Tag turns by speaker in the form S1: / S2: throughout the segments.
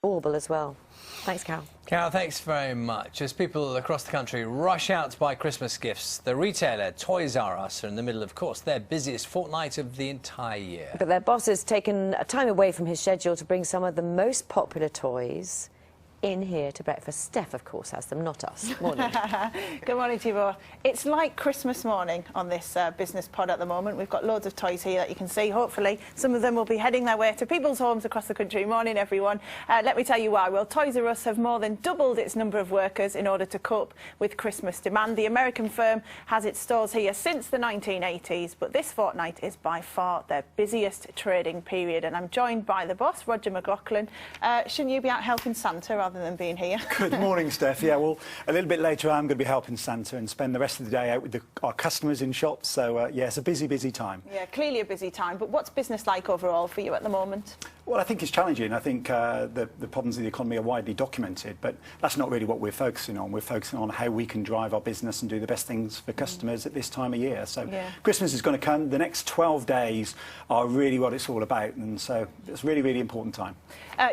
S1: Audible as well. Thanks, Carol.
S2: Carol, thanks very much. As people across the country rush out to buy Christmas gifts, the retailer Toys R Us are in the middle of course, their busiest fortnight of the entire year.
S1: But their boss has taken time away from his schedule to bring some of the most popular toys in here to breakfast. Steph, of course, has them, not us. Morning.
S3: Good morning to you all. It's like Christmas morning on this business pod at the moment. We've got loads of toys here that you can see. Hopefully, some of them will be heading their way to people's homes across the country. Morning, everyone. Let me tell you why. Well, Toys R Us have more than doubled its number of workers in order to cope with Christmas demand. The American firm has its stores here since the 1980s, but this fortnight is by far their busiest trading period. And I'm joined by the boss, Roger McLaughlan. Shouldn't you be out helping Santa rather than being here?
S4: Good morning, Steph. Yeah, well, a little bit later I'm going to be helping Santa and spend the rest of the day out with our customers in shops. So, yeah, it's a busy, busy time.
S3: Yeah, clearly a busy time. But what's business like overall for you at the moment?
S4: Well, I think it's challenging. I think the problems of the economy are widely documented, but that's not really what we're focusing on. We're focusing on how we can drive our business and do the best things for customers at this time of year. So Christmas is going to come. The next 12 days are really what it's all about, and so it's a really, really important time.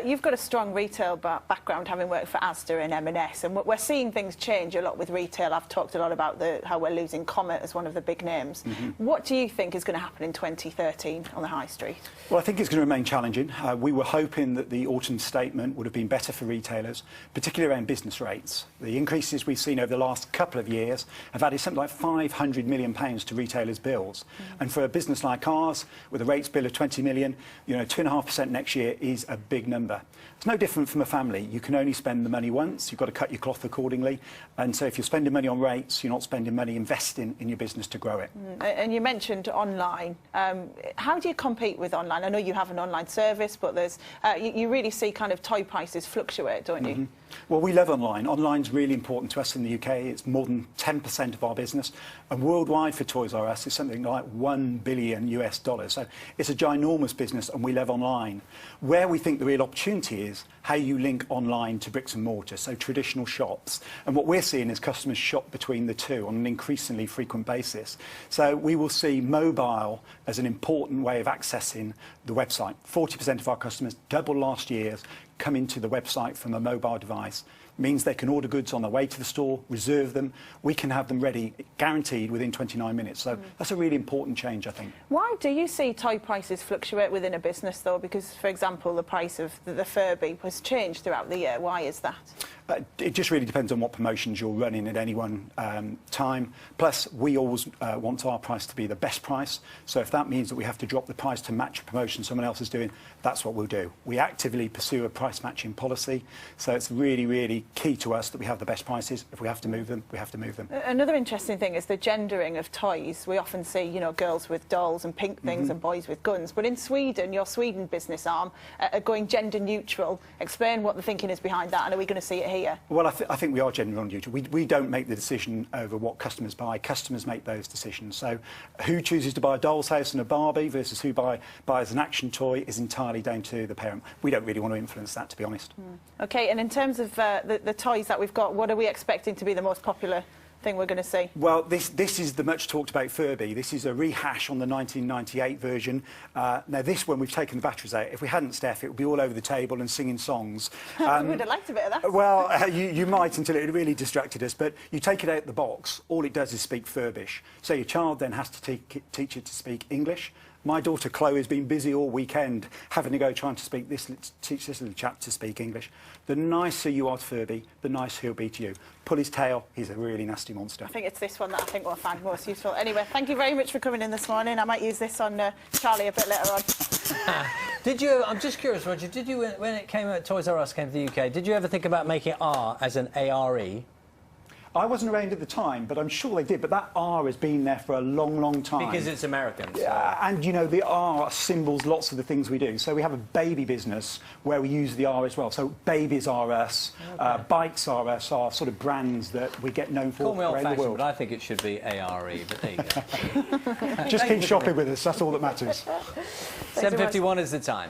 S3: You've got a strong retail background, having worked for Asda and M&S, and we're seeing things change a lot with retail. I've talked a lot about how we're losing Comet as one of the big names. What do you think is going to happen in 2013 on the high street?
S4: Well, I think it's going to remain challenging. We were hoping that the autumn statement would have been better for retailers, particularly around business rates. The increases we've seen over the last couple of years have added something like £500 million to retailers' bills. And for a business like ours, with a rates bill of 20 million, you know, 2.5% next year is a big number. It's no different from a family. You can only spend the money once. You've got to cut your cloth accordingly. And so if you're spending money on rates, you're not spending money investing in your business to grow it.
S3: And you mentioned online. How do you compete with online? I know you have an online service, but there's you really see kind of toy prices fluctuate, don't you?
S4: Well, we love online. Online's really important to us in the UK. It's more than 10% of our business. And worldwide for Toys R Us, it's something like $1 billion US. So it's a ginormous business, and we love online. Where we think the real opportunity is how you link online to bricks and mortar, so traditional shops. And what we're seeing is customers shop between the two on an increasingly frequent basis. So we will see mobile as an important way of accessing the website. 40% of our customers, double last year's, come into the website from a mobile device. Means they can order goods on their way to the store, reserve them. We can have them ready, guaranteed, within 29 minutes. So that's a really important change, I think.
S3: Why do you see toy prices fluctuate within a business, though? Because, for example, the price of the Furby has changed throughout the year. Why is that?
S4: It just really depends on what promotions you're running at any one time. Plus, we always want our price to be the best price. So if that means that we have to drop the price to match a promotion someone else is doing, that's what we'll do. We actively pursue a price matching policy. So it's really, really key to us that we have the best prices. If we have to move them, we have to move them.
S3: Another interesting thing is the gendering of toys. We often see, you know, girls with dolls and pink things and boys with guns. But in Sweden, your Sweden business arm are going gender neutral. Explain what the thinking is behind that, and are we going to see it here?
S4: Well, I think we are gender neutral. We don't make the decision over what customers buy. Customers make those decisions. So who chooses to buy a doll's house and a Barbie versus who buys an action toy is entirely down to the parent. We don't really want to influence that, to be honest.
S3: OK, and in terms of the toys that we've got, what are we expecting to be the most popular thing we're going to see?
S4: Well, this is the much talked about Furby. This is a rehash on the 1998 version. Now, this one, we've taken the batteries out. If we hadn't, Steph, it would be all over the table and singing songs.
S3: We would have liked a bit of that.
S4: Well, you might, until it really distracted us. But you take it out the box, all it does is speak Furbish. So your child then has to teach it to speak English. My daughter Chloe has been busy all weekend having to go trying to teach this little chap to speak English. The nicer you are to Furby, the nicer he'll be to you. Pull his tail, he's a really nasty monster.
S3: I think it's this one that I think we'll find most useful. Anyway, thank you very much for coming in this morning. I might use this on Charlie a bit later on.
S2: Did you, I'm just curious, Roger, did you, when it came out, Toys R Us came to the UK, did you ever think about making R as an A-R-E?
S4: I wasn't around at the time, but I'm sure they did. But that R has been there for a long, long time.
S2: Because it's American. So.
S4: Yeah, and, you know, the R symbols lots of the things we do. So we have a baby business where we use the R as well. So Babies R Us, Bikes R Us are sort of brands that we get known for
S2: Call me
S4: around the
S2: old-fashioned,
S4: world.
S2: but I think it should be A-R-E, but there you go.
S4: Just keep shopping with us, that's all that matters.
S2: 7:51 is the time.